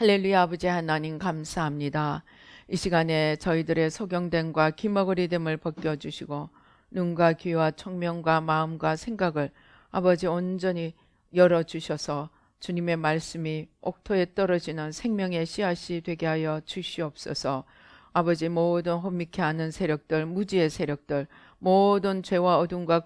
할렐루야. 아버지 하나님 감사합니다. 이 시간에 저희들의 소경됨과 귀머거리 됨을 벗겨주시고 눈과 귀와 청명과 마음과 생각을 아버지 온전히 열어주셔서 주님의 말씀이 옥토에 떨어지는 생명의 씨앗이 되게 하여 주시옵소서. 아버지 모든 혼미케 하는 세력들, 무지의 세력들, 모든 죄와 어둠과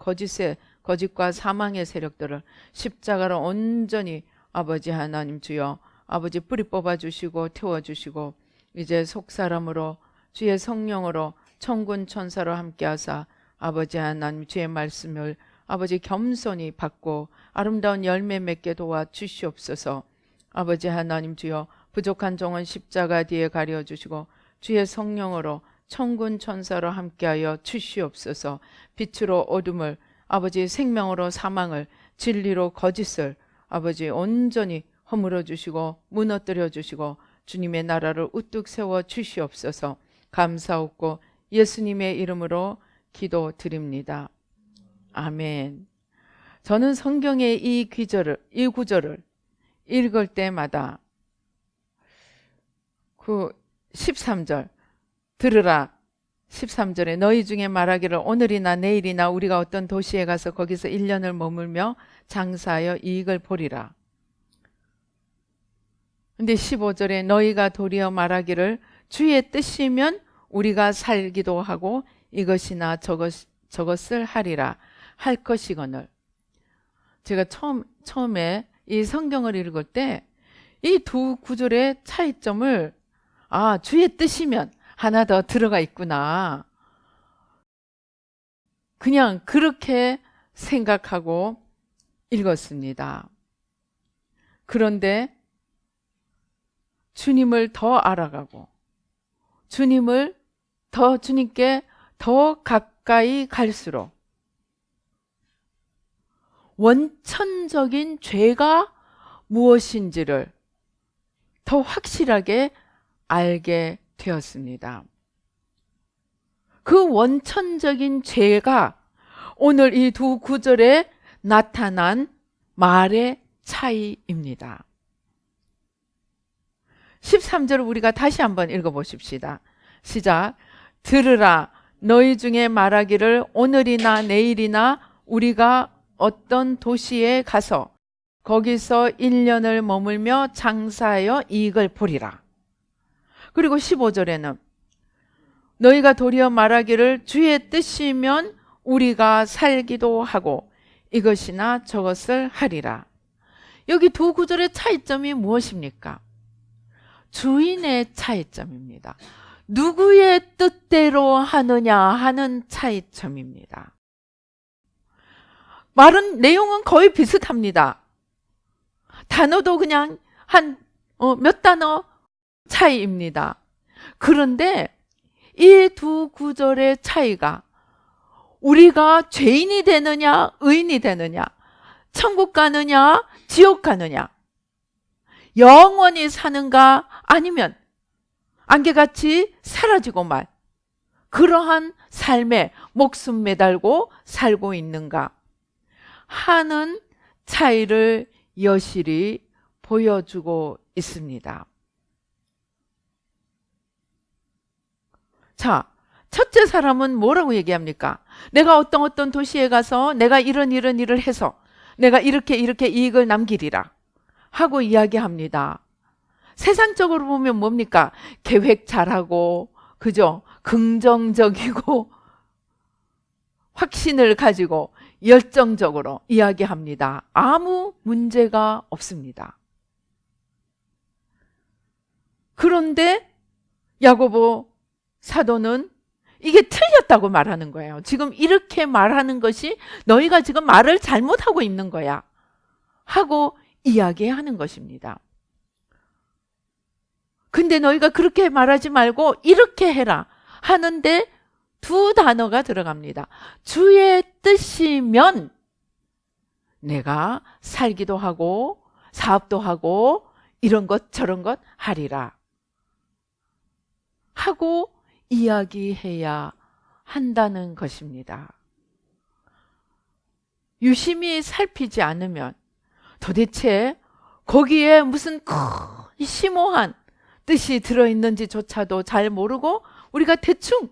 거짓과 사망의 세력들을 십자가로 온전히 아버지 하나님 주여 아버지 뿌리 뽑아주시고 태워주시고 이제 속사람으로 주의 성령으로 천군 천사로 함께하사 아버지 하나님 주의 말씀을 아버지 겸손히 받고 아름다운 열매 맺게 도와주시옵소서. 아버지 하나님 주여 부족한 종은 십자가 뒤에 가려주시고 주의 성령으로 천군 천사로 함께하여 주시옵소서. 빛으로 어둠을 아버지 생명으로 사망을 진리로 거짓을 아버지 온전히 허물어 주시고 무너뜨려 주시고 주님의 나라를 우뚝 세워 주시옵소서. 감사하고 예수님의 이름으로 기도드립니다. 아멘. 저는 성경의 이 구절을 읽을 때마다 그 13절 들으라. 13절에 너희 중에 말하기를 오늘이나 내일이나 우리가 어떤 도시에 가서 거기서 1년을 머물며 장사하여 이익을 보리라. 근데 15절에 너희가 도리어 말하기를 주의 뜻이면 우리가 살기도 하고 이것이나 저것을 하리라 할 것이거늘. 제가 처음에 이 성경을 읽을 때 이 두 구절의 차이점을 주의 뜻이면 하나 더 들어가 있구나. 그냥 그렇게 생각하고 읽었습니다. 그런데 주님을 더 알아가고 주님께 더 가까이 갈수록 원천적인 죄가 무엇인지를 더 확실하게 알게 되었습니다. 그 원천적인 죄가 오늘 이 두 구절에 나타난 말의 차이입니다. 13절을 우리가 다시 한번 읽어보십시다. 시작. 들으라. 너희 중에 말하기를 오늘이나 내일이나 우리가 어떤 도시에 가서 거기서 1년을 머물며 장사하여 이익을 보리라. 그리고 15절에는 너희가 도리어 말하기를 주의 뜻이면 우리가 살기도 하고 이것이나 저것을 하리라. 여기 두 구절의 차이점이 무엇입니까? 주인의 차이점입니다. 누구의 뜻대로 하느냐 하는 차이점입니다. 말은 내용은 거의 비슷합니다. 단어도 그냥 몇 단어 차이입니다. 그런데 이 두 구절의 차이가 우리가 죄인이 되느냐 의인이 되느냐 천국 가느냐 지옥 가느냐 영원히 사는가 아니면 안개같이 사라지고 말 그러한 삶에 목숨 매달고 살고 있는가 하는 차이를 여실히 보여주고 있습니다. 자, 첫째 사람은 뭐라고 얘기합니까? 내가 어떤 도시에 가서 내가 이런 일을 해서 내가 이렇게 이익을 남기리라 하고 이야기합니다. 세상적으로 보면 뭡니까? 계획 잘하고, 그죠? 긍정적이고, 확신을 가지고 열정적으로 이야기합니다. 아무 문제가 없습니다. 그런데 야고보 사도는 이게 틀렸다고 말하는 거예요. 지금 이렇게 말하는 것이 너희가 지금 말을 잘못하고 있는 거야 하고 이야기하는 것입니다. 근데 너희가 그렇게 말하지 말고 이렇게 해라 하는데 두 단어가 들어갑니다. 주의 뜻이면 내가 살기도 하고 사업도 하고 이런 것 저런 것 하리라 하고 이야기해야 한다는 것입니다. 유심히 살피지 않으면 도대체 거기에 무슨 큰 심오한 뜻이 들어있는지조차도 잘 모르고 우리가 대충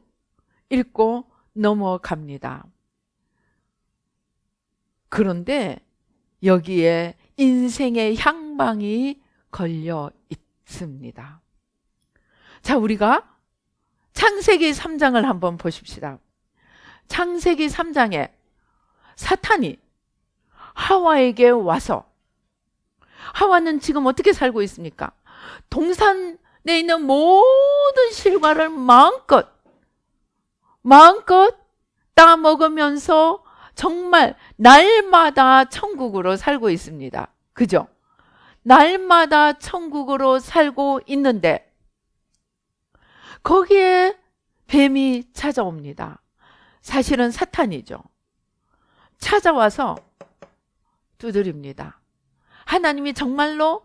읽고 넘어갑니다. 그런데 여기에 인생의 향방이 걸려 있습니다. 자, 우리가 창세기 3장을 한번 보십시다. 창세기 3장에 사탄이 하와에게 와서, 하와는 지금 어떻게 살고 있습니까? 동산에 있는 모든 실과를 마음껏 따먹으면서 정말 날마다 천국으로 살고 있습니다. 그죠? 날마다 천국으로 살고 있는데 거기에 뱀이 찾아옵니다. 사실은 사탄이죠. 찾아와서 두드립니다. 하나님이 정말로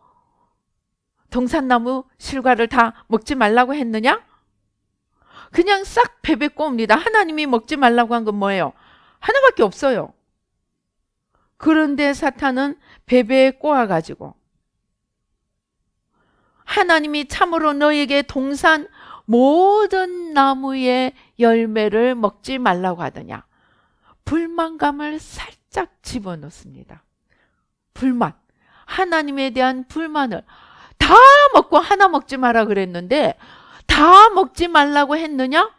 동산나무 실과를 다 먹지 말라고 했느냐? 그냥 싹 베베 꼬웁니다. 하나님이 먹지 말라고 한 건 뭐예요? 하나밖에 없어요. 그런데 사탄은 베베에 꼬아가지고 하나님이 참으로 너에게 동산 모든 나무의 열매를 먹지 말라고 하더냐? 불만감을 살짝 집어넣습니다. 불만, 하나님에 대한 불만을 다 먹고 하나 먹지 마라 그랬는데 다 먹지 말라고 했느냐?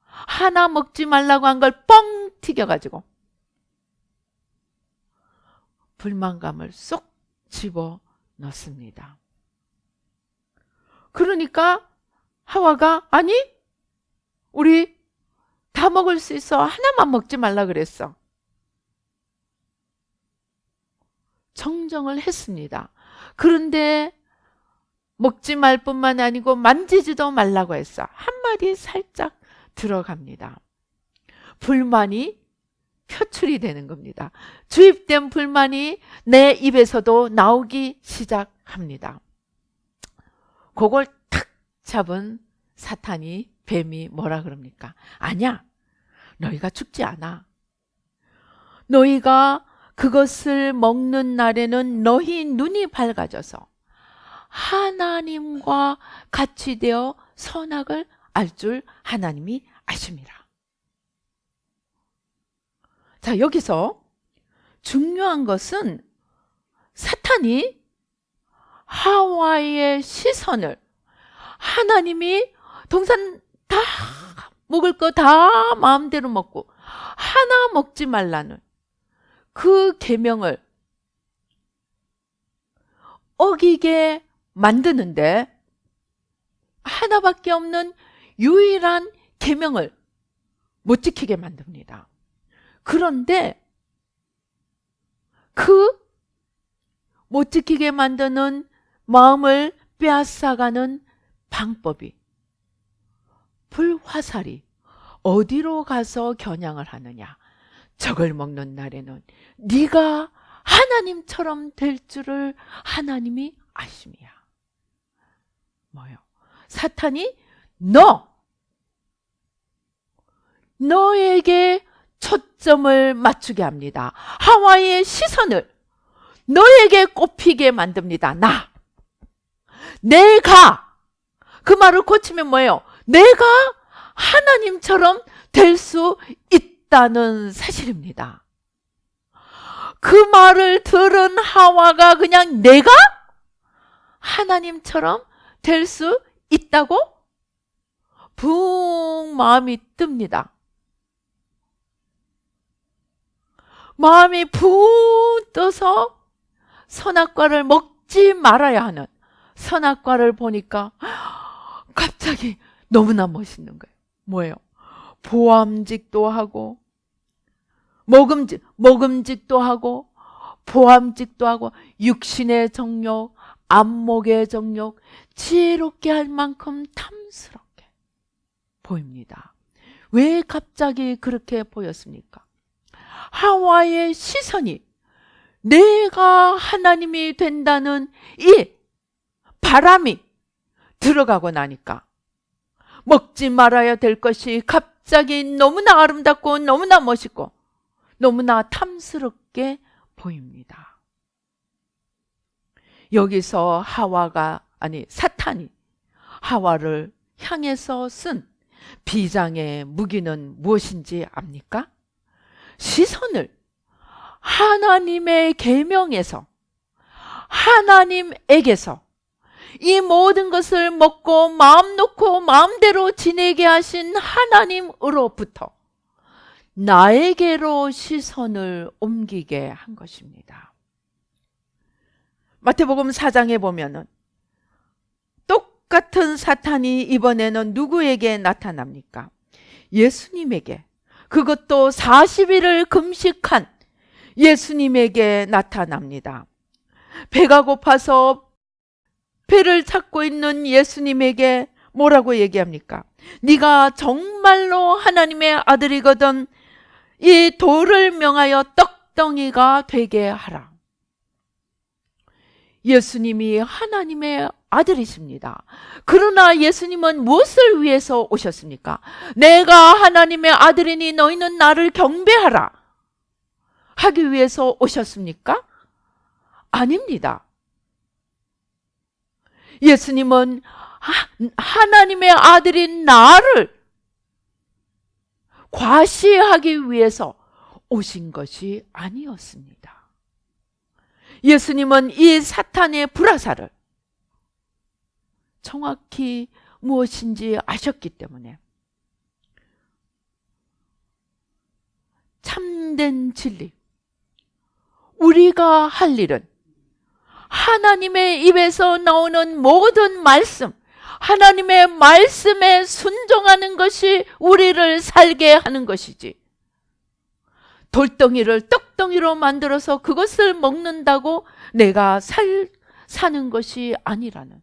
하나 먹지 말라고 한 걸 뻥 튀겨가지고 불만감을 쏙 집어넣습니다. 그러니까 하와가 아니 우리 다 먹을 수 있어. 하나만 먹지 말라 그랬어. 정정을 했습니다. 그런데 먹지 말 뿐만 아니고 만지지도 말라고 했어. 한마디 살짝 들어갑니다. 불만이 표출이 되는 겁니다. 주입된 불만이 내 입에서도 나오기 시작합니다. 그걸 탁 잡은 사탄이, 뱀이 뭐라 그럽니까? 아니야, 너희가 죽지 않아. 너희가 그것을 먹는 날에는 너희 눈이 밝아져서 하나님과 같이 되어 선악을 알 줄 하나님이 아심이라. 자, 여기서 중요한 것은 사탄이 하와의 시선을 하나님이 동산 다 먹을 거 다 마음대로 먹고 하나 먹지 말라는 그 계명을 어기게 만드는데 하나밖에 없는 유일한 계명을 못 지키게 만듭니다. 그런데 그 못 지키게 만드는 마음을 빼앗아가는 방법이 불화살이 어디로 가서 겨냥을 하느냐? 저걸 먹는 날에는 네가 하나님처럼 될 줄을 하나님이 아심이야. 뭐요? 사탄이 너에게 초점을 맞추게 합니다. 하와의 시선을 너에게 꼽히게 만듭니다. 내가 그 말을 고치면 뭐예요? 내가 하나님처럼 될 수 있다는 사실입니다. 그 말을 들은 하와가 그냥 내가 하나님처럼 될 수 있다고 붕 마음이 뜹니다. 마음이 붕 떠서 선악과를 먹지 말아야 하는 선악과를 보니까 갑자기 너무나 멋있는 거예요. 뭐예요? 보암직도 하고 먹음직도 하고 보암직도 하고 육신의 정욕, 안목의 정욕, 지혜롭게 할 만큼 탐스럽게 보입니다. 왜 갑자기 그렇게 보였습니까? 하와의 시선이 내가 하나님이 된다는 이 바람이 들어가고 나니까 먹지 말아야 될 것이 갑자기 너무나 아름답고 너무나 멋있고 너무나 탐스럽게 보입니다. 여기서 사탄이 하와를 향해서 쓴 비장의 무기는 무엇인지 압니까? 시선을 하나님의 계명에서, 하나님에게서 이 모든 것을 먹고 마음 놓고 마음대로 지내게 하신 하나님으로부터 나에게로 시선을 옮기게 한 것입니다. 마태복음 4장에 보면은 똑같은 사탄이 이번에는 누구에게 나타납니까? 예수님에게, 그것도 40일을 금식한 예수님에게 나타납니다. 배가 고파서 배를 찾고 있는 예수님에게 뭐라고 얘기합니까? 네가 정말로 하나님의 아들이거든 이 돌을 명하여 떡덩이가 되게 하라. 예수님이 하나님의 아들이십니다. 그러나 예수님은 무엇을 위해서 오셨습니까? 내가 하나님의 아들이니 너희는 나를 경배하라 하기 위해서 오셨습니까? 아닙니다. 예수님은 하나님의 아들인 나를 과시하기 위해서 오신 것이 아니었습니다. 예수님은 이 사탄의 불화살을 정확히 무엇인지 아셨기 때문에 참된 진리, 우리가 할 일은 하나님의 입에서 나오는 모든 말씀, 하나님의 말씀에 순종하는 것이 우리를 살게 하는 것이지, 돌덩이를 떡덩이로 만들어서 그것을 먹는다고 내가 사는 것이 아니라는,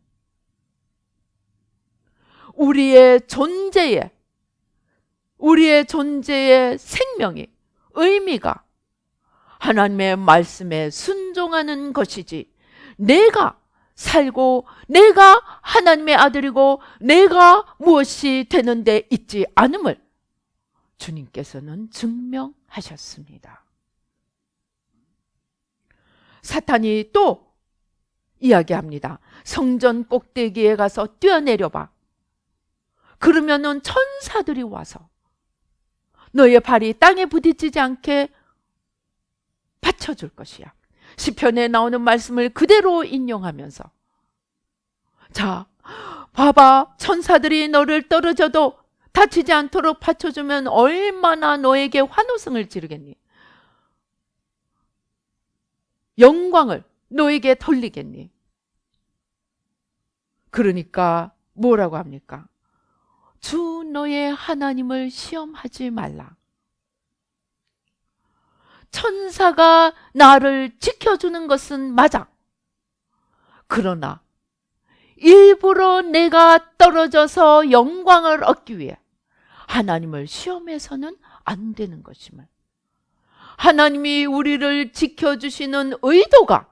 우리의 존재의 생명이, 의미가 하나님의 말씀에 순종하는 것이지, 내가 살고 내가 하나님의 아들이고 내가 무엇이 되는 데 있지 않음을 주님께서는 증명하셨습니다. 사탄이 또 이야기합니다. 성전 꼭대기에 가서 뛰어내려봐. 그러면은 천사들이 와서 너의 발이 땅에 부딪히지 않게 받쳐줄 것이야. 시편에 나오는 말씀을 그대로 인용하면서, 자, 봐봐, 천사들이 너를 떨어져도 다치지 않도록 받쳐주면 얼마나 너에게 환호성을 지르겠니? 영광을 너에게 돌리겠니? 그러니까 뭐라고 합니까? 주 너의 하나님을 시험하지 말라. 천사가 나를 지켜주는 것은 맞아. 그러나 일부러 내가 떨어져서 영광을 얻기 위해 하나님을 시험해서는 안 되는 것임을, 하나님이 우리를 지켜주시는 의도가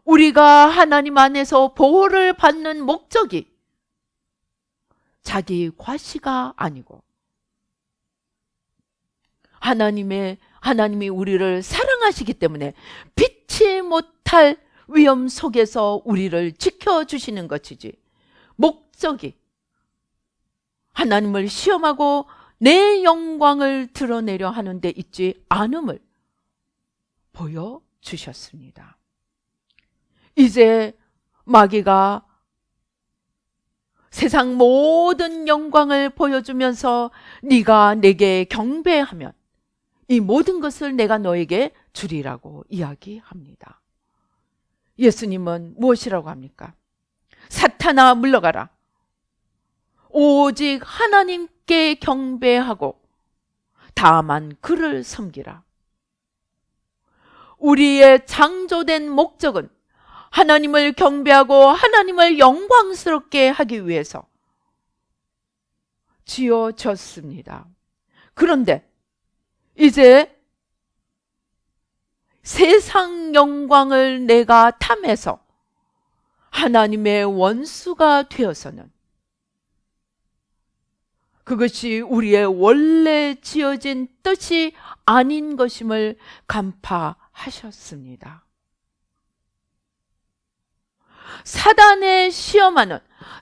우리가 하나님 안에서 보호를 받는 목적이 자기 과시가 아니고 하나님이 우리를 사랑하시기 때문에 피치 못할 위험 속에서 우리를 지켜주시는 것이지, 목적이 하나님을 시험하고 내 영광을 드러내려 하는 데 있지 않음을 보여주셨습니다. 이제 마귀가 세상 모든 영광을 보여주면서 네가 내게 경배하면 이 모든 것을 내가 너에게 주리라고 이야기합니다. 예수님은 무엇이라고 합니까? 사탄아 물러가라. 오직 하나님께 경배하고 다만 그를 섬기라. 우리의 창조된 목적은 하나님을 경배하고 하나님을 영광스럽게 하기 위해서 지어졌습니다. 그런데 이제 세상 영광을 내가 탐해서 하나님의 원수가 되어서는 그것이 우리의 원래 지어진 뜻이 아닌 것임을 간파하셨습니다.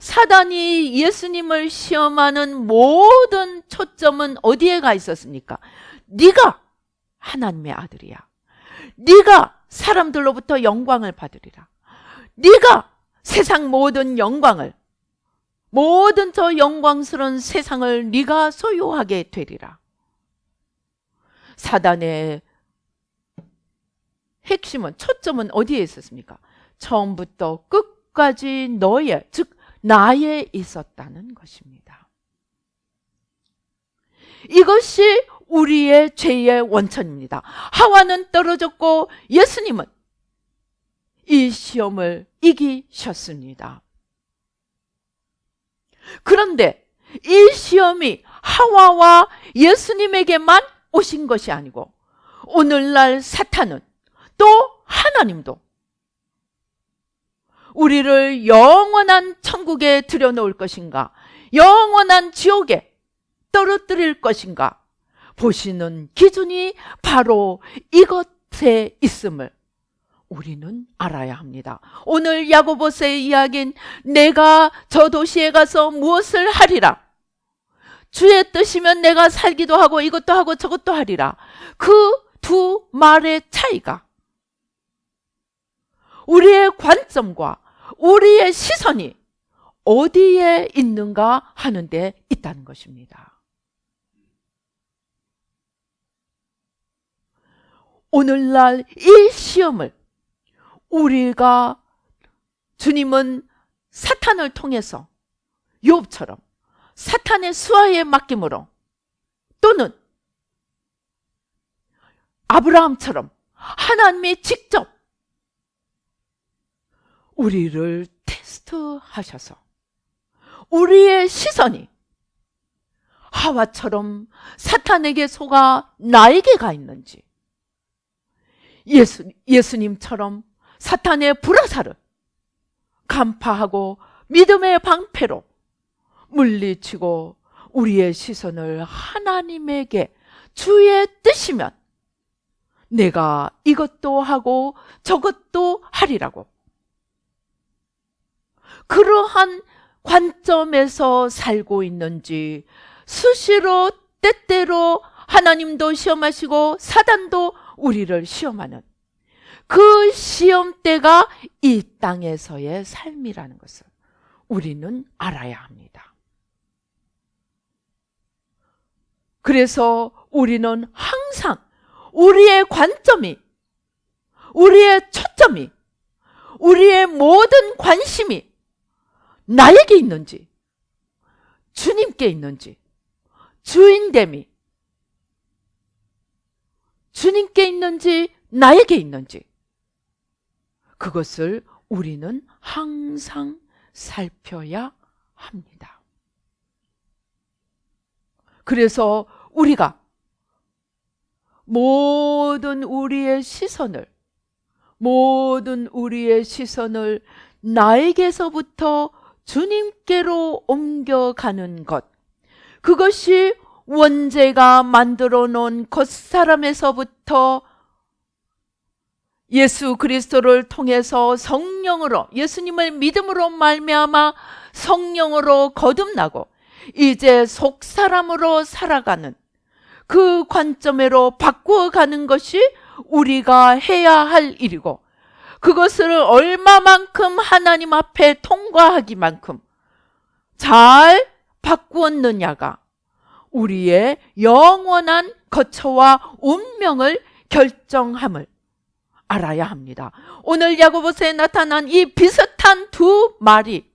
사단이 예수님을 시험하는 모든 초점은 어디에 가 있었습니까? 네가 하나님의 아들이야. 네가 사람들로부터 영광을 받으리라. 네가 세상 모든 영광을, 모든 저 영광스러운 세상을 네가 소유하게 되리라. 사단의 핵심은, 초점은 어디에 있었습니까? 처음부터 끝까지 너의, 즉 나에 있었다는 것입니다. 이것이 우리의 죄의 원천입니다. 하와는 떨어졌고 예수님은 이 시험을 이기셨습니다. 그런데 이 시험이 하와와 예수님에게만 오신 것이 아니고 오늘날 사탄은, 또 하나님도 우리를 영원한 천국에 들여놓을 것인가, 영원한 지옥에 떨어뜨릴 것인가 보시는 기준이 바로 이것에 있음을 우리는 알아야 합니다. 오늘 야고보서의 이야기는 내가 저 도시에 가서 무엇을 하리라, 주의 뜻이면 내가 살기도 하고 이것도 하고 저것도 하리라, 그 두 말의 차이가 우리의 관점과 우리의 시선이 어디에 있는가 하는 데 있다는 것입니다. 오늘날 이 시험을 우리가, 주님은 사탄을 통해서 욥처럼 사탄의 수하에 맡김으로, 또는 아브라함처럼 하나님이 직접 우리를 테스트하셔서 우리의 시선이 하와처럼 사탄에게 속아 나에게 가 있는지, 예수님처럼 사탄의 불화살을 간파하고 믿음의 방패로 물리치고 우리의 시선을 하나님에게, 주의 뜻이면 내가 이것도 하고 저것도 하리라고, 그러한 관점에서 살고 있는지, 수시로 때때로 하나님도 시험하시고 사단도 우리를 시험하는 그 시험대가 이 땅에서의 삶이라는 것을 우리는 알아야 합니다. 그래서 우리는 항상 우리의 관점이, 우리의 초점이, 우리의 모든 관심이 나에게 있는지, 주님께 있는지, 주인됨이 주님께 있는지 나에게 있는지, 그것을 우리는 항상 살펴야 합니다. 그래서 우리가 모든 우리의 시선을 나에게서부터 주님께로 옮겨가는 것, 그것이 원죄가 만들어 놓은 겉사람에서부터 예수 그리스도를 통해서 성령으로, 예수님을 믿음으로 말미암아 성령으로 거듭나고 이제 속사람으로 살아가는 그 관점으로 바꾸어가는 것이 우리가 해야 할 일이고, 그것을 얼마만큼 하나님 앞에 통과하기만큼 잘 바꾸었느냐가 우리의 영원한 거처와 운명을 결정함을 알아야 합니다. 오늘 야고보서에 나타난 이 비슷한 두 말이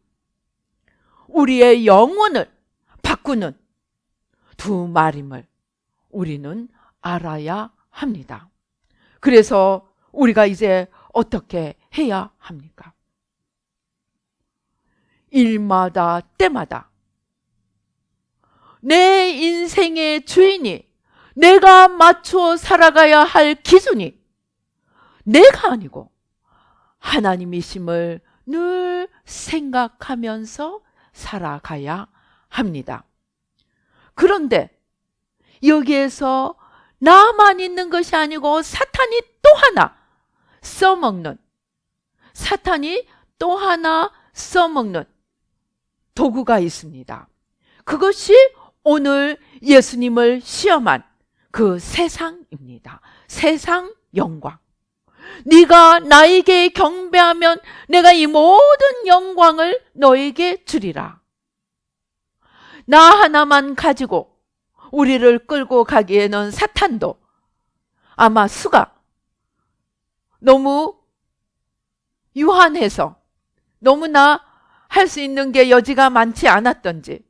우리의 영혼을 바꾸는 두 말임을 우리는 알아야 합니다. 그래서 우리가 이제 어떻게 해야 합니까? 일마다 때마다 내 인생의 주인이, 내가 맞추어 살아가야 할 기준이 내가 아니고 하나님이심을 늘 생각하면서 살아가야 합니다. 그런데 여기에서 나만 있는 것이 아니고 사탄이 또 하나 써먹는, 사탄이 또 하나 써먹는 도구가 있습니다. 그것이 오늘 예수님을 시험한 그 세상입니다. 세상 영광. 네가 나에게 경배하면 내가 이 모든 영광을 너에게 주리라. 나 하나만 가지고 우리를 끌고 가기에는 사탄도 아마 수가 너무 유한해서 너무나 할 수 있는 게 여지가 많지 않았던지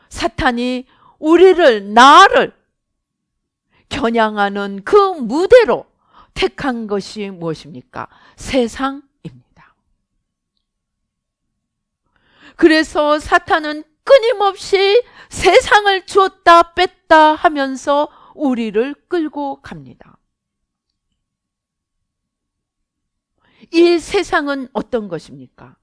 사탄이 우리를, 나를 겨냥하는 그 무대로 택한 것이 무엇입니까? 세상입니다. 그래서 사탄은 끊임없이 세상을 주었다 뺐다 하면서 우리를 끌고 갑니다. 이 세상은 어떤 것입니까?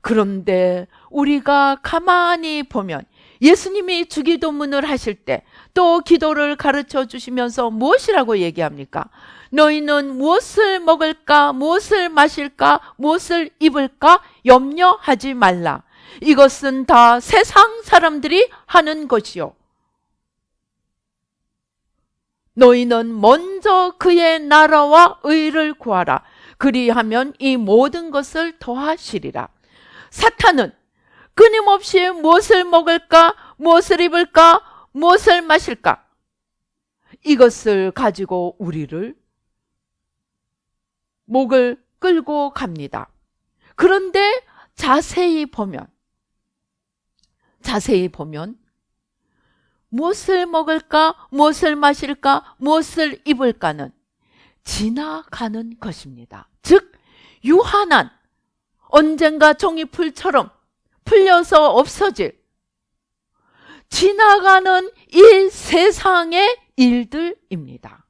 그런데 우리가 가만히 보면 예수님이 주기도문을 하실 때 또 기도를 가르쳐 주시면서 무엇이라고 얘기합니까? 너희는 무엇을 먹을까, 무엇을 마실까, 무엇을 입을까 염려하지 말라. 이것은 다 세상 사람들이 하는 것이요. 너희는 먼저 그의 나라와 의를 구하라. 그리하면 이 모든 것을 더하시리라. 사탄은 끊임없이 무엇을 먹을까, 무엇을 입을까, 무엇을 마실까? 이것을 가지고 우리를 목을 끌고 갑니다. 그런데 자세히 보면 무엇을 먹을까, 무엇을 마실까, 무엇을 입을까는 지나가는 것입니다. 즉 유한한 언젠가 종이풀처럼 풀려서 없어질 지나가는 이 세상의 일들입니다.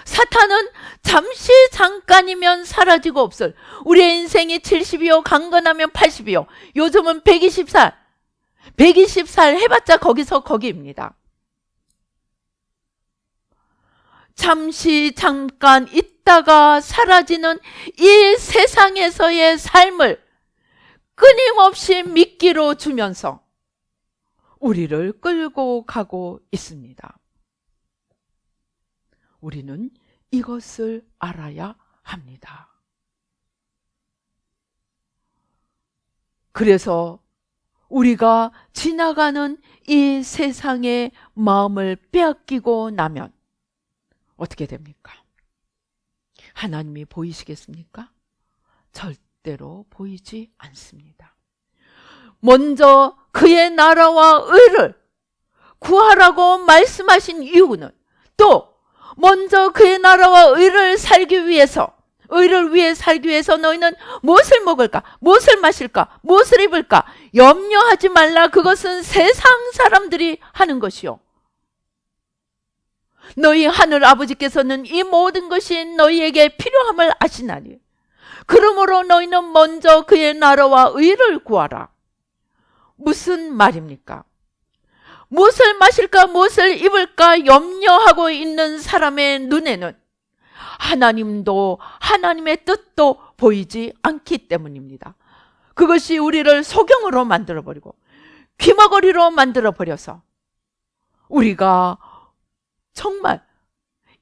사탄은 잠시 잠깐이면 사라지고 없을 우리의 인생이 70이요 강건하면 80이요 요즘은 120살 해봤자 거기서 거기입니다. 잠시 잠깐 있다가 사라지는 이 세상에서의 삶을 끊임없이 미끼로 주면서 우리를 끌고 가고 있습니다. 우리는 이것을 알아야 합니다. 그래서 우리가 지나가는 이 세상의 마음을 빼앗기고 나면 어떻게 됩니까? 하나님이 보이시겠습니까? 절대로 보이지 않습니다. 먼저 그의 나라와 의를 구하라고 말씀하신 이유는 또 먼저 그의 나라와 의를 위해 살기 위해서 너희는 무엇을 먹을까? 무엇을 마실까? 무엇을 입을까? 염려하지 말라. 그것은 세상 사람들이 하는 것이요. 너희 하늘 아버지께서는 이 모든 것이 너희에게 필요함을 아시나니 그러므로 너희는 먼저 그의 나라와 의를 구하라. 무슨 말입니까? 무엇을 마실까, 무엇을 입을까 염려하고 있는 사람의 눈에는 하나님도 하나님의 뜻도 보이지 않기 때문입니다. 그것이 우리를 소경으로 만들어버리고 귀머거리로 만들어버려서 우리가 정말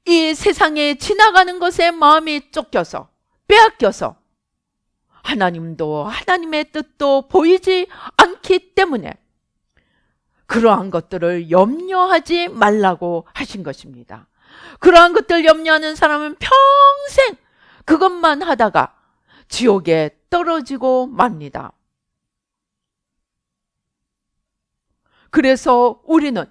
이 세상에 지나가는 것에 마음이 쫓겨서 빼앗겨서 하나님도 하나님의 뜻도 보이지 않기 때문에 그러한 것들을 염려하지 말라고 하신 것입니다. 그러한 것들 염려하는 사람은 평생 그것만 하다가 지옥에 떨어지고 맙니다. 그래서 우리는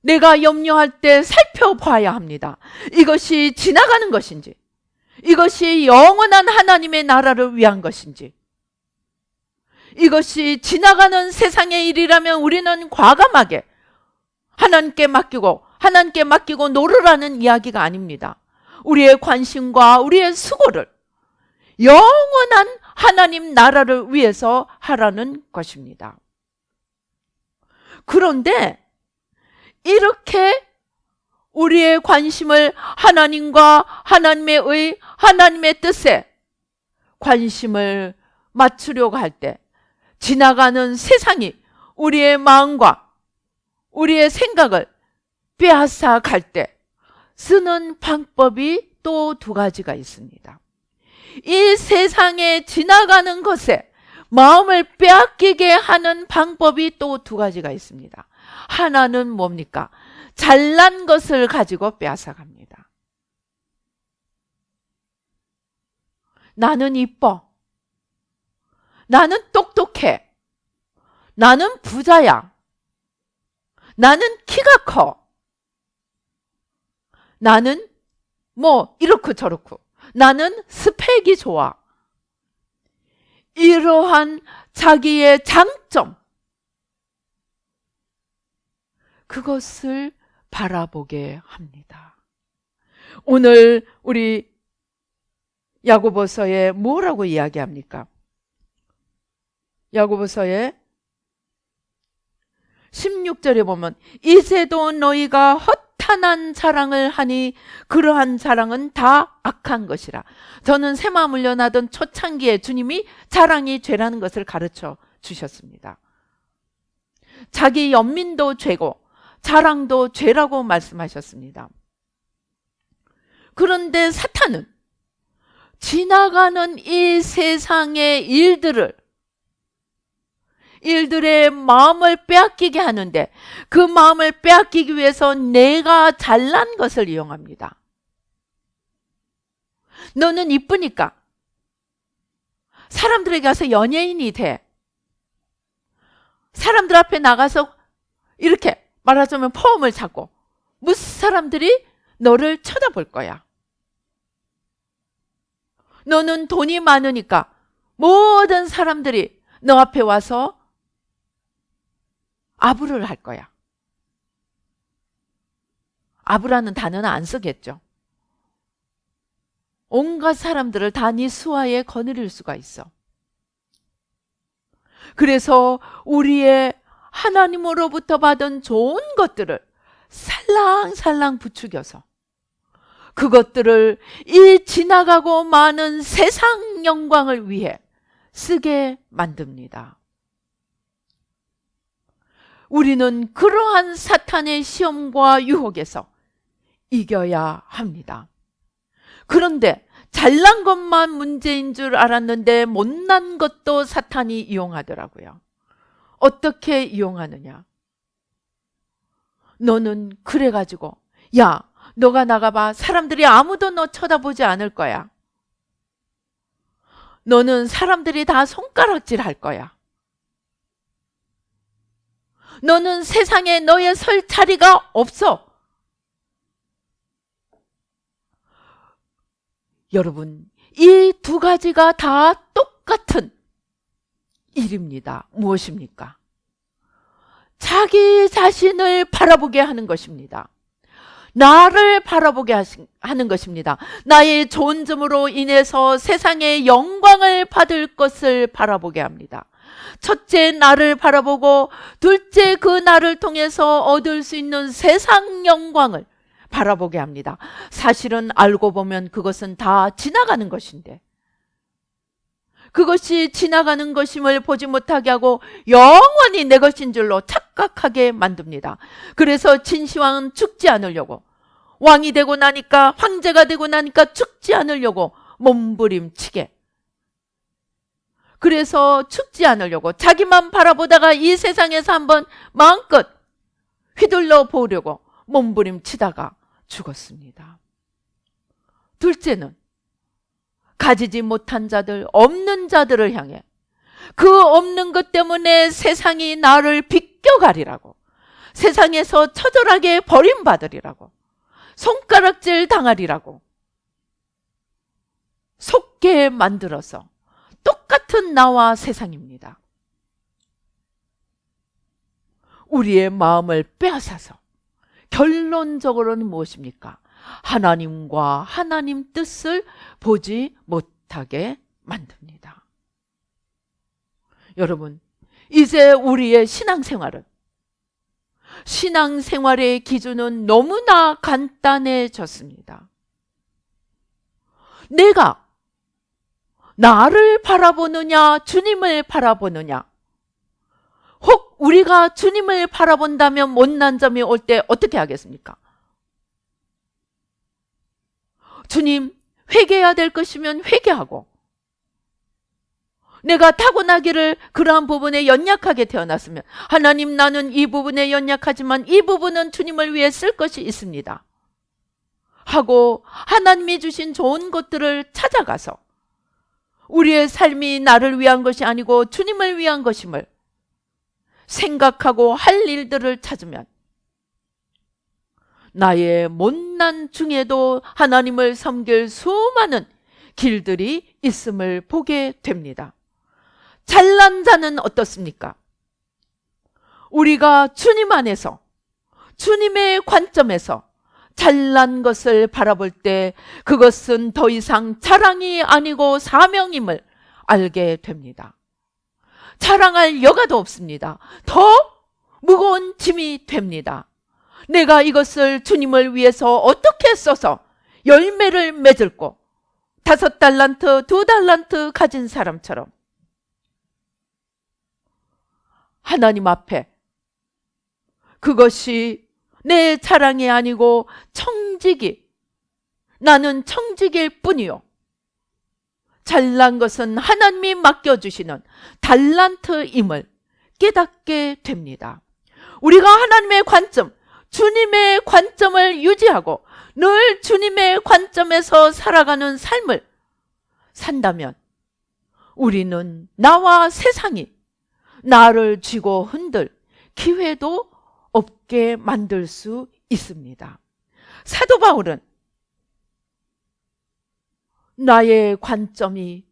내가 염려할 때 살펴봐야 합니다. 이것이 지나가는 것인지, 이것이 영원한 하나님의 나라를 위한 것인지, 이것이 지나가는 세상의 일이라면 우리는 과감하게 하나님께 맡기고 노르라는 이야기가 아닙니다. 우리의 관심과 우리의 수고를 영원한 하나님 나라를 위해서 하라는 것입니다. 그런데 이렇게 우리의 관심을 하나님과 하나님의 뜻에 관심을 맞추려고 할 때 지나가는 세상이 우리의 마음과 우리의 생각을 빼앗아 갈 때 쓰는 방법이 또 두 가지가 있습니다. 이 세상에 지나가는 것에 마음을 빼앗기게 하는 방법이 또 두 가지가 있습니다. 하나는 뭡니까? 잘난 것을 가지고 빼앗아 갑니다. 나는 이뻐. 나는 똑똑해. 나는 부자야. 나는 키가 커. 나는 이렇고 저렇고. 나는 스펙이 좋아. 이러한 자기의 장점, 그것을 바라보게 합니다. 오늘 우리 야고보서에 뭐라고 이야기합니까? 야고보서에 16절에 보면 이제도 너희가 허탄한 자랑을 하니 그러한 자랑은 다 악한 것이라. 저는 새마음 울려나던 초창기에 주님이 자랑이 죄라는 것을 가르쳐 주셨습니다. 자기 연민도 죄고 자랑도 죄라고 말씀하셨습니다. 그런데 사탄은 지나가는 이 세상의 일들의 마음을 빼앗기게 하는데 그 마음을 빼앗기기 위해서 내가 잘난 것을 이용합니다. 너는 이쁘니까 사람들에게 가서 연예인이 돼. 사람들 앞에 나가서 이렇게 말하자면 폼을 잡고 무슨 사람들이 너를 쳐다볼 거야. 너는 돈이 많으니까 모든 사람들이 너 앞에 와서 아부를 할 거야. 아부라는 단어는 안 쓰겠죠. 온갖 사람들을 다 네 수하에 거느릴 수가 있어. 그래서 우리의 하나님으로부터 받은 좋은 것들을 살랑살랑 부추겨서 그것들을 이 지나가고 마는 세상 영광을 위해 쓰게 만듭니다. 우리는 그러한 사탄의 시험과 유혹에서 이겨야 합니다. 그런데 잘난 것만 문제인 줄 알았는데 못난 것도 사탄이 이용하더라고요. 어떻게 이용하느냐? 너는 그래가지고 야, 너가 나가봐. 사람들이 아무도 너 쳐다보지 않을 거야. 너는 사람들이 다 손가락질 할 거야. 너는 세상에 너의 설 자리가 없어. 여러분, 이 두 가지가 다 똑같은 일입니다. 무엇입니까? 자기 자신을 바라보게 하는 것입니다. 나를 바라보게 하는 것입니다. 나의 좋은 점으로 인해서 세상의 영광을 받을 것을 바라보게 합니다. 첫째, 나를 바라보고 둘째, 그 나를 통해서 얻을 수 있는 세상 영광을 바라보게 합니다. 사실은 알고 보면 그것은 다 지나가는 것인데 그것이 지나가는 것임을 보지 못하게 하고 영원히 내 것인 줄로 착각하게 만듭니다. 그래서 진시황은 죽지 않으려고, 왕이 되고 나니까, 황제가 되고 나니까 죽지 않으려고 몸부림치게, 그래서 죽지 않으려고 자기만 바라보다가 이 세상에서 한번 마음껏 휘둘러 보려고 몸부림치다가 죽었습니다. 둘째는 가지지 못한 자들, 없는 자들을 향해 그 없는 것 때문에 세상이 나를 비껴가리라고, 세상에서 처절하게 버림받으리라고, 손가락질 당하리라고 속게 만들어서 똑같은 나와 세상입니다. 우리의 마음을 빼앗아서 결론적으로는 무엇입니까? 하나님과 하나님 뜻을 보지 못하게 만듭니다. 여러분, 이제 우리의 신앙생활의 기준은 너무나 간단해졌습니다. 나를 바라보느냐, 주님을 바라보느냐? 혹 우리가 주님을 바라본다면 못난 점이 올 때 어떻게 하겠습니까? 주님, 회개해야 될 것이면 회개하고, 내가 타고나기를 그러한 부분에 연약하게 태어났으면 하나님, 나는 이 부분에 연약하지만 이 부분은 주님을 위해 쓸 것이 있습니다 하고 하나님이 주신 좋은 것들을 찾아가서 우리의 삶이 나를 위한 것이 아니고 주님을 위한 것임을 생각하고 할 일들을 찾으면 나의 못난 중에도 하나님을 섬길 수많은 길들이 있음을 보게 됩니다. 잘난 자는 어떻습니까? 우리가 주님 안에서, 주님의 관점에서 잘난 것을 바라볼 때 그것은 더 이상 자랑이 아니고 사명임을 알게 됩니다. 자랑할 여가도 없습니다. 더 무거운 짐이 됩니다. 내가 이것을 주님을 위해서 어떻게 써서 열매를 맺을고 5달란트, 2달란트 가진 사람처럼 하나님 앞에 그것이 내 자랑이 아니고 청지기, 나는 청지기일 뿐이요, 잘난 것은 하나님이 맡겨주시는 달란트임을 깨닫게 됩니다. 우리가 하나님의 관점, 주님의 관점을 유지하고 늘 주님의 관점에서 살아가는 삶을 산다면 우리는 나와 세상이 나를 쥐고 흔들 기회도 없게 만들 수 있습니다. 사도 바울은 나의 관점이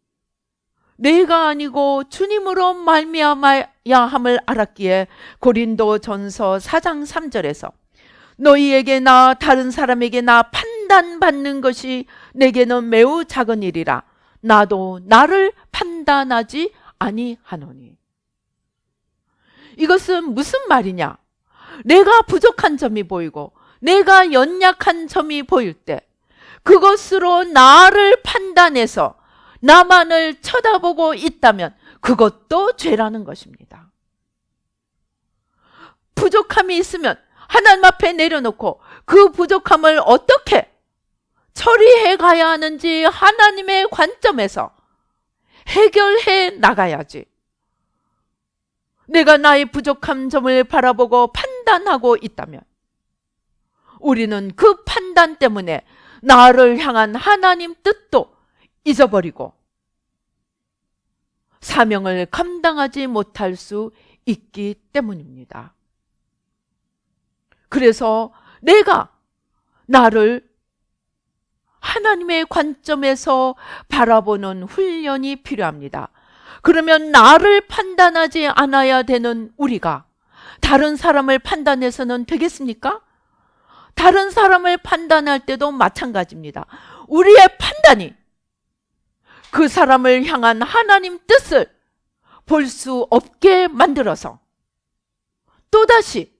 내가 아니고 주님으로 말미암아야 함을 알았기에 고린도전서 4장 3절에서 너희에게나 다른 사람에게나 판단받는 것이 내게는 매우 작은 일이라 나도 나를 판단하지 아니하노니. 이것은 무슨 말이냐? 내가 부족한 점이 보이고 내가 연약한 점이 보일 때 그것으로 나를 판단해서 나만을 쳐다보고 있다면 그것도 죄라는 것입니다. 부족함이 있으면 하나님 앞에 내려놓고 그 부족함을 어떻게 처리해 가야 하는지 하나님의 관점에서 해결해 나가야지. 내가 나의 부족한 점을 바라보고 판단하고 있다면 우리는 그 판단 때문에 나를 향한 하나님 뜻도 잊어버리고 사명을 감당하지 못할 수 있기 때문입니다. 그래서 내가 나를 하나님의 관점에서 바라보는 훈련이 필요합니다. 그러면 나를 판단하지 않아야 되는 우리가 다른 사람을 판단해서는 되겠습니까? 다른 사람을 판단할 때도 마찬가지입니다. 우리의 판단이 그 사람을 향한 하나님 뜻을 볼 수 없게 만들어서 또다시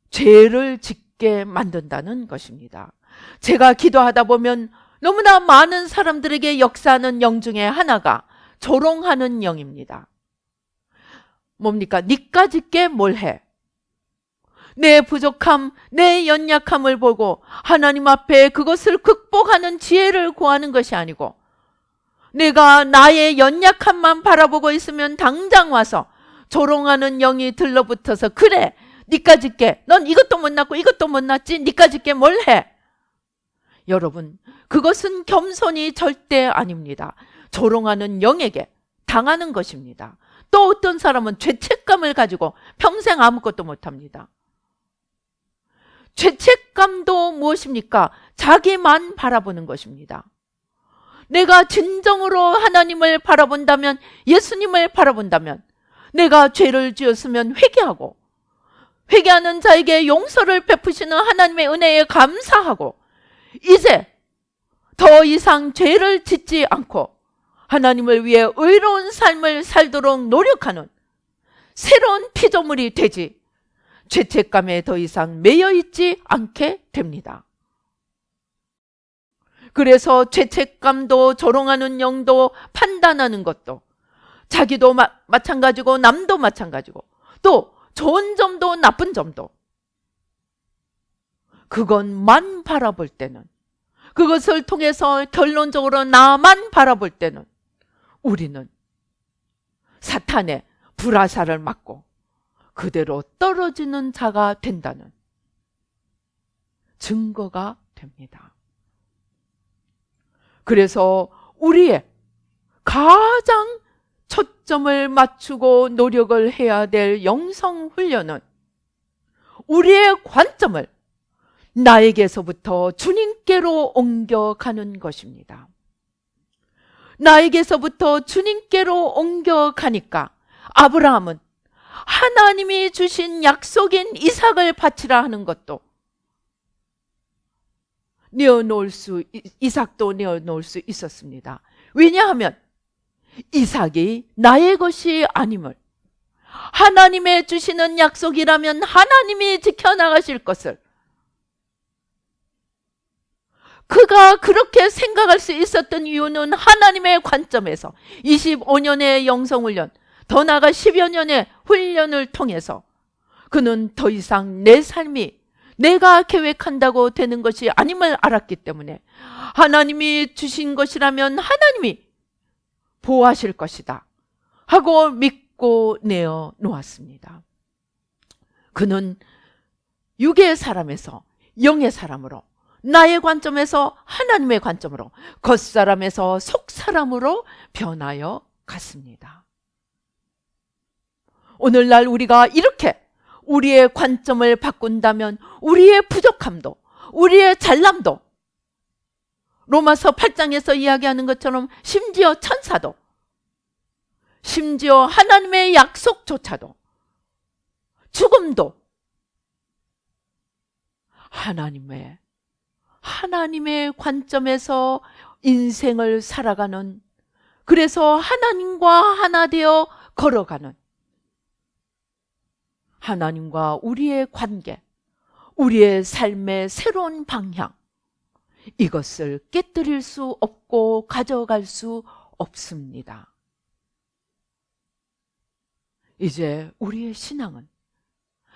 죄를 짓게 만든다는 것입니다. 제가 기도하다 보면 너무나 많은 사람들에게 역사하는 영 중에 하나가 조롱하는 영입니다. 뭡니까? 니까짓게 뭘 해? 내 부족함, 내 연약함을 보고 하나님 앞에 그것을 극복하는 지혜를 구하는 것이 아니고 내가 나의 연약함만 바라보고 있으면 당장 와서 조롱하는 영이 들러붙어서 그래, 니까짓게, 넌 이것도 못났고 이것도 못났지, 니까짓게 뭘 해? 여러분, 그것은 겸손이 절대 아닙니다. 조롱하는 영에게 당하는 것입니다. 또 어떤 사람은 죄책감을 가지고 평생 아무것도 못합니다. 죄책감도 무엇입니까? 자기만 바라보는 것입니다. 내가 진정으로 하나님을 바라본다면, 예수님을 바라본다면 내가 죄를 지었으면 회개하고 회개하는 자에게 용서를 베푸시는 하나님의 은혜에 감사하고 이제 더 이상 죄를 짓지 않고 하나님을 위해 의로운 삶을 살도록 노력하는 새로운 피조물이 되지 죄책감에 더 이상 매여 있지 않게 됩니다. 그래서 죄책감도 조롱하는 영도 판단하는 것도 자기도 마찬가지고 남도 마찬가지고 또 좋은 점도 나쁜 점도 그것만 바라볼 때는, 그것을 통해서 결론적으로 나만 바라볼 때는 우리는 사탄의 불화살을 맞고 그대로 떨어지는 자가 된다는 증거가 됩니다. 그래서 우리의 가장 초점을 맞추고 노력을 해야 될 영성훈련은 우리의 관점을 나에게서부터 주님께로 옮겨가는 것입니다. 나에게서부터 주님께로 옮겨가니까 아브라함은 하나님이 주신 약속인 이삭을 바치라 하는 것도 이삭도 내어놓을 수 있었습니다. 왜냐하면 이삭이 나의 것이 아님을, 하나님의 주시는 약속이라면 하나님이 지켜나가실 것을 그가 그렇게 생각할 수 있었던 이유는 하나님의 관점에서 25년의 영성훈련, 더 나아가 10여 년의 훈련을 통해서 그는 더 이상 내 삶이 내가 계획한다고 되는 것이 아님을 알았기 때문에 하나님이 주신 것이라면 하나님이 보호하실 것이다 하고 믿고 내어놓았습니다. 그는 육의 사람에서 영의 사람으로, 나의 관점에서 하나님의 관점으로, 겉사람에서 속사람으로 변하여 갔습니다. 오늘날 우리가 이렇게 우리의 관점을 바꾼다면 우리의 부족함도, 우리의 잘남도, 로마서 8장에서 이야기하는 것처럼 심지어 천사도, 심지어 하나님의 약속조차도, 죽음도 하나님의 관점에서 인생을 살아가는, 그래서 하나님과 하나 되어 걸어가는, 하나님과 우리의 관계, 우리의 삶의 새로운 방향, 이것을 깨뜨릴 수 없고 가져갈 수 없습니다. 이제 우리의 신앙은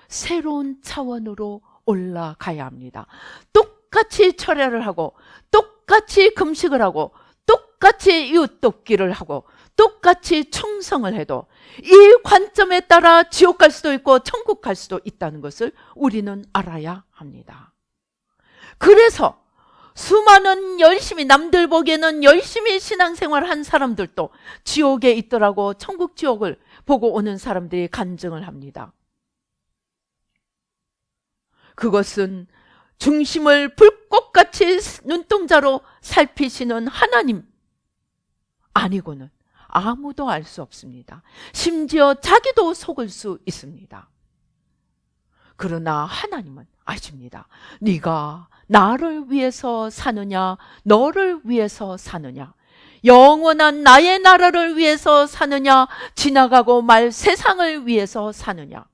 새로운 차원으로 올라가야 합니다. 똑같이 철야를 하고, 똑같이 금식을 하고, 똑같이 이웃 돕기를 하고, 똑같이 충성을 해도 이 관점에 따라 지옥 갈 수도 있고 천국 갈 수도 있다는 것을 우리는 알아야 합니다. 그래서 수많은 열심히, 남들 보기에는 열심히 신앙생활 한 사람들도 지옥에 있더라고 천국 지옥을 보고 오는 사람들이 간증을 합니다. 그것은 중심을 불꽃같이 눈동자로 살피시는 하나님 아니고는 아무도 알 수 없습니다. 심지어 자기도 속을 수 있습니다. 그러나 하나님은 아십니다. 네가 나를 위해서 사느냐, 너를 위해서 사느냐, 영원한 나의 나라를 위해서 사느냐, 지나가고 말 세상을 위해서 사느냐.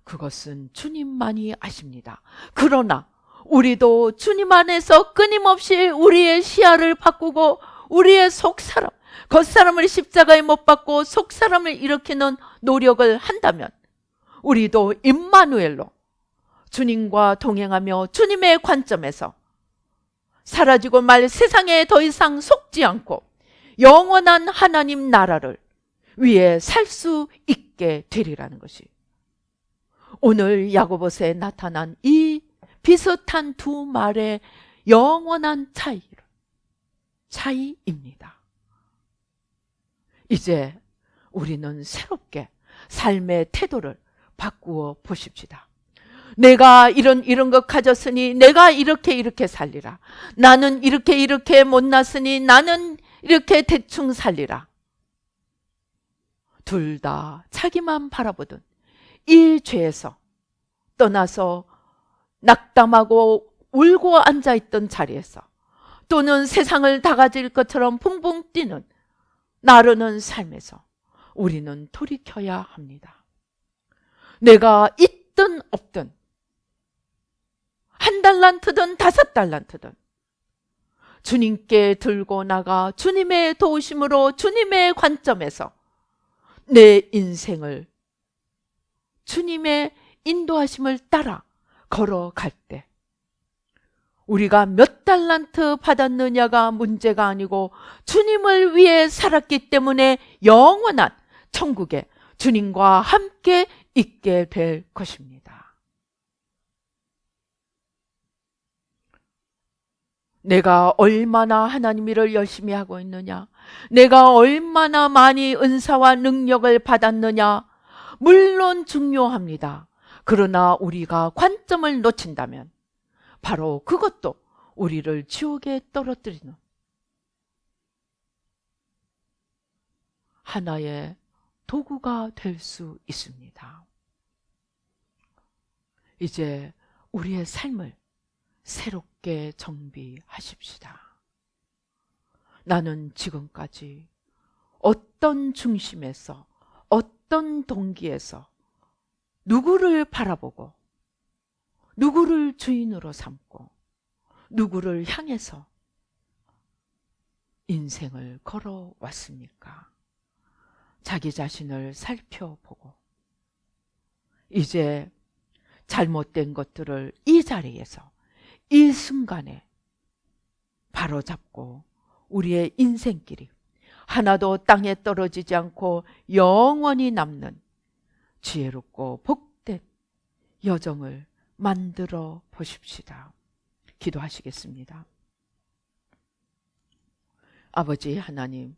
그것은 주님만이 아십니다. 그러나 우리도 주님 안에서 끊임없이 우리의 시야를 바꾸고 우리의 속사람, 겉사람을 십자가에 못 박고 속사람을 일으키는 노력을 한다면 우리도 임마누엘로 주님과 동행하며 주님의 관점에서 사라지고 말 세상에 더 이상 속지 않고 영원한 하나님 나라를 위해 살 수 있게 되리라는 것이 오늘 야고보서에 나타난 이 비슷한 두 말의 영원한 차이입니다. 이제 우리는 새롭게 삶의 태도를 바꾸어 보십시다. 내가 이런 것 가졌으니 내가 이렇게 살리라. 나는 이렇게 못났으니 나는 이렇게 대충 살리라. 둘 다 자기만 바라보던 이 죄에서 떠나서 낙담하고 울고 앉아있던 자리에서 또는 세상을 다 가질 것처럼 붕붕 뛰는 나르는 삶에서 우리는 돌이켜야 합니다. 내가 있든 없든 1달란트든 5달란트든 주님께 들고 나가 주님의 도우심으로 주님의 관점에서 내 인생을 주님의 인도하심을 따라 걸어갈 때 우리가 몇 달란트 받았느냐가 문제가 아니고 주님을 위해 살았기 때문에 영원한 천국에 주님과 함께 있게 될 것입니다. 내가 얼마나 하나님 일을 열심히 하고 있느냐, 내가 얼마나 많이 은사와 능력을 받았느냐, 물론 중요합니다. 그러나 우리가 관점을 놓친다면 바로 그것도 우리를 지옥에 떨어뜨리는 하나의 도구가 될 수 있습니다. 이제 우리의 삶을 새롭게 정비하십시다. 나는 지금까지 어떤 중심에서, 어떤 동기에서 누구를 바라보고 누구를 주인으로 삼고 누구를 향해서 인생을 걸어왔습니까? 자기 자신을 살펴보고 이제 잘못된 것들을 이 자리에서 이 순간에 바로잡고 우리의 인생길이 하나도 땅에 떨어지지 않고 영원히 남는 지혜롭고 복된 여정을 만들어 보십시다. 기도하시겠습니다. 아버지 하나님,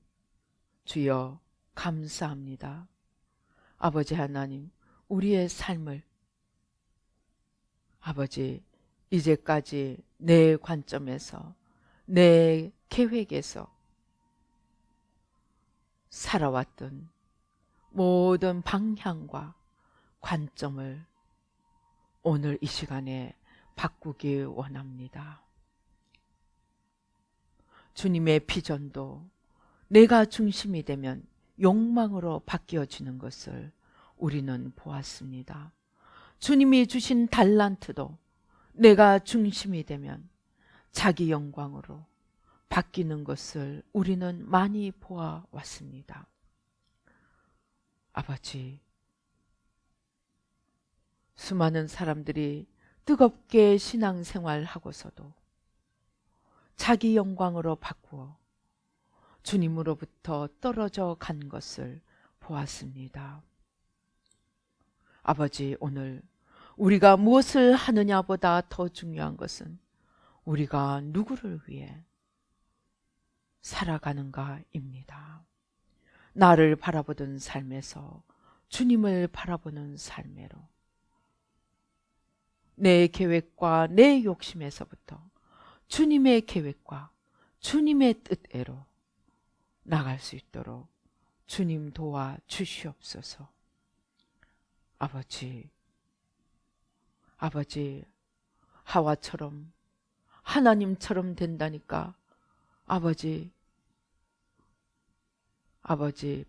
주여 감사합니다. 아버지 하나님, 우리의 삶을 아버지 이제까지 내 관점에서 내 계획에서 살아왔던 모든 방향과 관점을 오늘 이 시간에 바꾸기 원합니다. 주님의 비전도 내가 중심이 되면 욕망으로 바뀌어지는 것을 우리는 보았습니다. 주님이 주신 달란트도 내가 중심이 되면 자기 영광으로 바뀌는 것을 우리는 많이 보아왔습니다. 아버지, 수많은 사람들이 뜨겁게 신앙생활하고서도 자기 영광으로 바꾸어 주님으로부터 떨어져 간 것을 보았습니다. 아버지, 오늘 우리가 무엇을 하느냐보다 더 중요한 것은 우리가 누구를 위해 살아가는가입니다. 나를 바라보던 삶에서 주님을 바라보는 삶으로 내 계획과 내 욕심에서부터 주님의 계획과 주님의 뜻대로 나갈 수 있도록 주님 도와 주시옵소서. 아버지, 하와처럼 하나님처럼 된다니까 아버지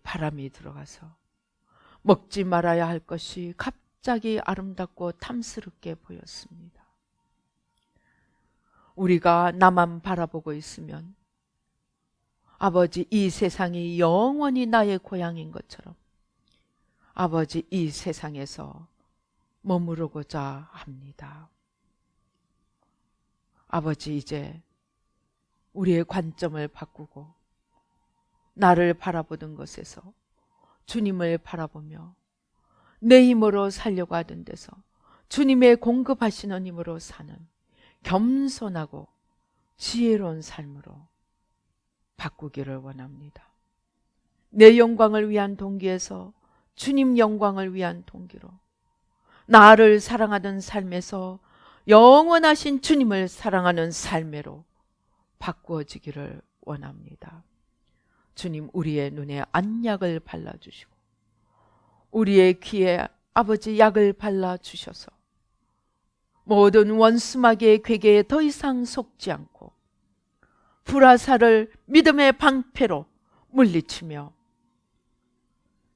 바람이 들어가서 먹지 말아야 할 것이 갑자기 아름답고 탐스럽게 보였습니다. 우리가 나만 바라보고 있으면 아버지 이 세상이 영원히 나의 고향인 것처럼 아버지 이 세상에서 머무르고자 합니다. 아버지, 이제 우리의 관점을 바꾸고 나를 바라보는 것에서 주님을 바라보며 내 힘으로 살려고 하던 데서 주님의 공급하시는 힘으로 사는 겸손하고 지혜로운 삶으로 바꾸기를 원합니다. 내 영광을 위한 동기에서 주님 영광을 위한 동기로 나를 사랑하던 삶에서 영원하신 주님을 사랑하는 삶으로 바꾸어지기를 원합니다. 주님, 우리의 눈에 안약을 발라주시고 우리의 귀에 아버지 약을 발라주셔서 모든 원수마귀의 괴계에 더 이상 속지 않고 불화살을 믿음의 방패로 물리치며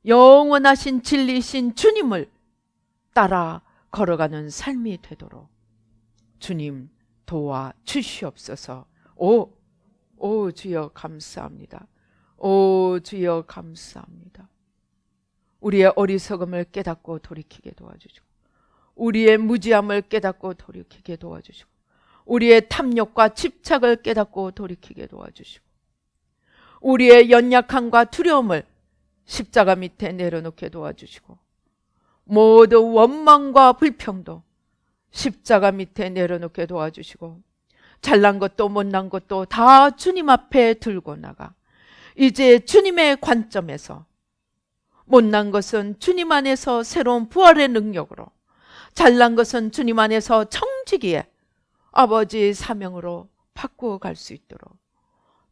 영원하신 진리신 주님을 따라 걸어가는 삶이 되도록 주님 도와 주시옵소서. 오 주여 감사합니다. 오 주여 감사합니다. 우리의 어리석음을 깨닫고 돌이키게 도와주시고, 우리의 무지함을 깨닫고 돌이키게 도와주시고, 우리의 탐욕과 집착을 깨닫고 돌이키게 도와주시고, 우리의 연약함과 두려움을 십자가 밑에 내려놓게 도와주시고, 모두 원망과 불평도 십자가 밑에 내려놓게 도와주시고, 잘난 것도 못난 것도 다 주님 앞에 들고 나가 이제 주님의 관점에서 못난 것은 주님 안에서 새로운 부활의 능력으로, 잘난 것은 주님 안에서 청지기에 아버지 사명으로 바꾸어 갈 수 있도록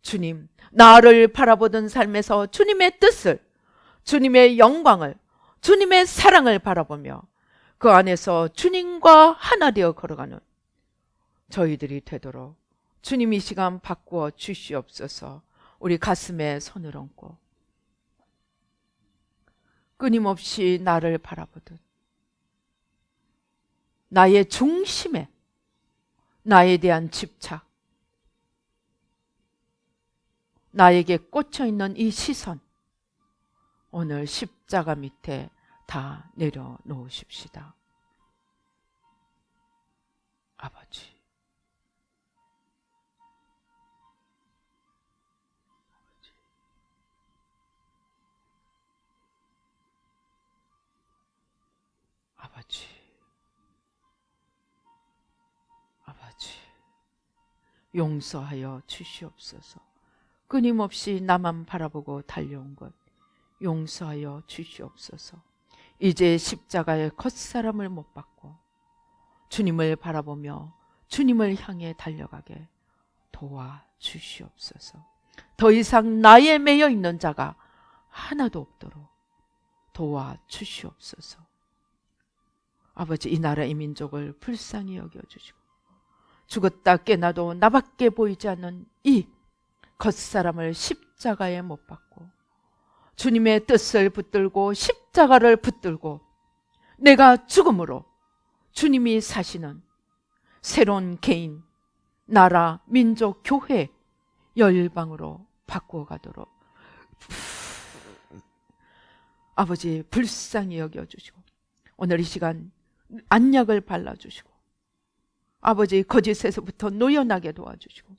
주님, 나를 바라보던 삶에서 주님의 뜻을, 주님의 영광을, 주님의 사랑을 바라보며 그 안에서 주님과 하나 되어 걸어가는 저희들이 되도록 주님 이 시간 바꾸어 주시옵소서. 우리 가슴에 손을 얹고 끊임없이 나를 바라보듯 나의 중심에 나에 대한 집착, 나에게 꽂혀있는 이 시선, 오늘 십자가 밑에 다 내려놓으십시다. 아버지, 아버지, 아버지, 용서하여 주시옵소서. 끊임없이 나만 바라보고 달려온 것 용서하여 주시옵소서. 이제 십자가의 겉사람을 못 받고 주님을 바라보며 주님을 향해 달려가게 도와주시옵소서. 더 이상 나에 매여 있는 자가 하나도 없도록 도와주시옵소서. 아버지, 이 나라 이 민족을 불쌍히 여겨주시고 죽었다 깨나도 나밖에 보이지 않는 이 겉사람을 십자가에 못 박고 주님의 뜻을 붙들고 십자가를 붙들고 내가 죽음으로 주님이 사시는 새로운 개인, 나라, 민족, 교회, 열방으로 바꾸어 가도록 아버지 불쌍히 여겨주시고 오늘 이 시간 안약을 발라주시고 아버지 거짓에서부터 놓여나게 도와주시고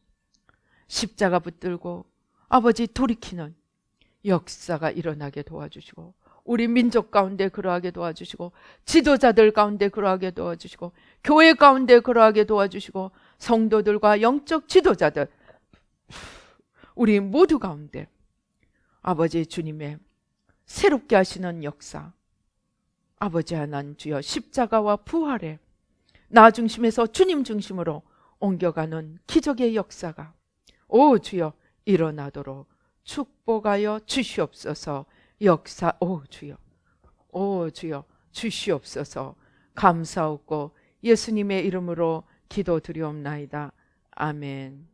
십자가 붙들고 아버지 돌이키는 역사가 일어나게 도와주시고 우리 민족 가운데 그러하게 도와주시고 지도자들 가운데 그러하게 도와주시고 교회 가운데 그러하게 도와주시고 성도들과 영적 지도자들 우리 모두 가운데 아버지 주님의 새롭게 하시는 역사, 아버지 하나님 주여 십자가와 부활에 나 중심에서 주님 중심으로 옮겨가는 기적의 역사가 오 주여 일어나도록 축복하여 주시옵소서. 역사 오 주여 주시옵소서. 감사하고 예수님의 이름으로 기도드리옵나이다. 아멘.